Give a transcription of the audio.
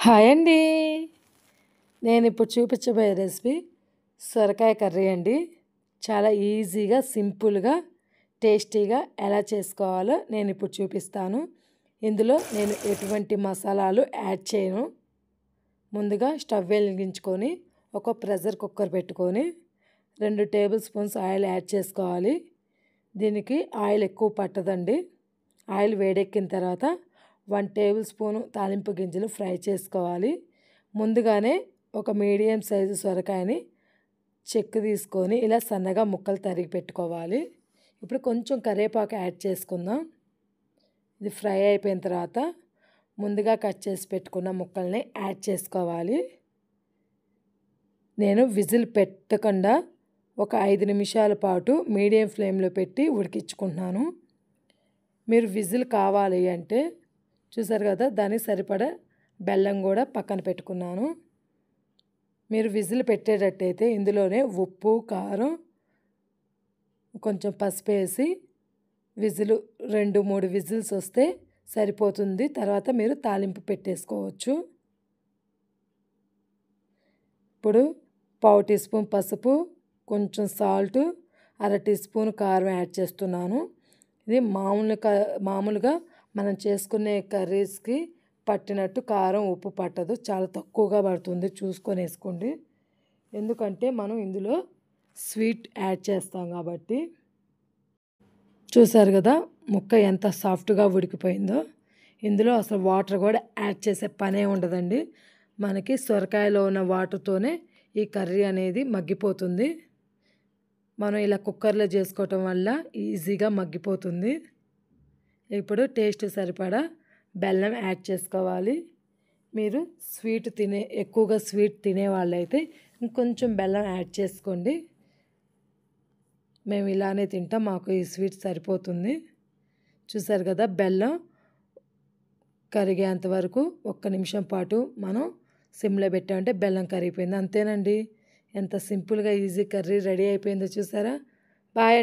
Hi అండి. నేను ఇప్పుడు చూపించబోయే రెసిపీ సొరకాయ కర్రీ అండి. చాలా ఈజీగా, సింపుల్గా, టేస్టీగా ఎలా చేసుకోవాలో నేను ఇప్పుడు చూపిస్తాను. ఇందులో నేను ఎటువంటి మసాలాలు యాడ్ చేయను. ముందుగా స్టవ్ వెలిగించుకొని ఒక ప్రెషర్ కుక్కర్ పెట్టుకొని 2 టేబుల్ స్పూన్స్ ఆయిల్ యాడ్ చేసుకోవాలి. దీనికి ఆయిల్ ఎక్కువ పట్టదండి. ఆయిల్ వేడెక్కిన తర్వాత 1 టేబుల్ స్పూను తాలింపు గింజలు ఫ్రై చేసుకోవాలి. ముందుగానే ఒక మీడియం సైజు సొరకాయని చెక్కు తీసుకొని ఇలా సన్నగా ముక్కలు తరిగి పెట్టుకోవాలి. ఇప్పుడు కొంచెం కరివేపాకు యాడ్ చేసుకుందాం. ఇది ఫ్రై అయిపోయిన తర్వాత ముందుగా కట్ చేసి పెట్టుకున్న ముక్కల్ని యాడ్ చేసుకోవాలి. నేను విజిల్ పెట్టకుండా ఒక 5 నిమిషాల పాటు మీడియం ఫ్లేమ్లో పెట్టి ఉడికించుకుంటున్నాను. మీరు విజిల్ కావాలి అంటే చూసారు కదా, దానికి సరిపడా బెల్లం కూడా పక్కన పెట్టుకున్నాను. మీరు విజిల్ పెట్టేటట్టయితే ఇందులోనే ఉప్పు, కారం, కొంచెం పసుపు వేసి విజిల్ 2-3 విజిల్స్ వస్తే సరిపోతుంది. తర్వాత మీరు తాలింపు పెట్టేసుకోవచ్చు. ఇప్పుడు 1/2 టీ స్పూన్ పసుపు, కొంచెం సాల్ట్, 1/2 టీ స్పూన్ కారం యాడ్ చేస్తున్నాను. ఇది మామూలుగా మనం చేసుకునే కర్రీస్కి పట్టినట్టు కారం ఉప్పు పట్టదు, చాలా తక్కువగా పడుతుంది, చూసుకొని వేసుకోండి. ఎందుకంటే మనం ఇందులో స్వీట్ యాడ్ చేస్తాం కాబట్టి. చూసారు కదా ముక్క ఎంత సాఫ్ట్గా ఉడికిపోయిందో. ఇందులో అసలు వాటర్ కూడా యాడ్ చేసే పనే ఉండదండి. మనకి సొరకాయలో ఉన్న వాటర్తోనే ఈ కర్రీ అనేది మగ్గిపోతుంది. మనం ఇలా కుక్కర్లో చేసుకోవటం వల్ల ఈజీగా మగ్గిపోతుంది. ఇప్పుడు టేస్ట్ సరిపడా బెల్లం యాడ్ చేసుకోవాలి. మీరు ఎక్కువగా స్వీట్ తినే వాళ్ళైతే ఇంకొంచెం బెల్లం యాడ్ చేసుకోండి. మేము ఇలానే తింటాం, మాకు ఈ స్వీట్ సరిపోతుంది. చూసారు కదా, బెల్లం కరిగేంత వరకు 1 నిమిషం పాటు మనం సిమ్లో పెట్టామంటే బెల్లం కరిగిపోయింది. అంతేనండి, ఎంత సింపుల్గా ఈజీ కర్రీ రెడీ అయిపోయిందో చూసారా. బాయ్ అండి.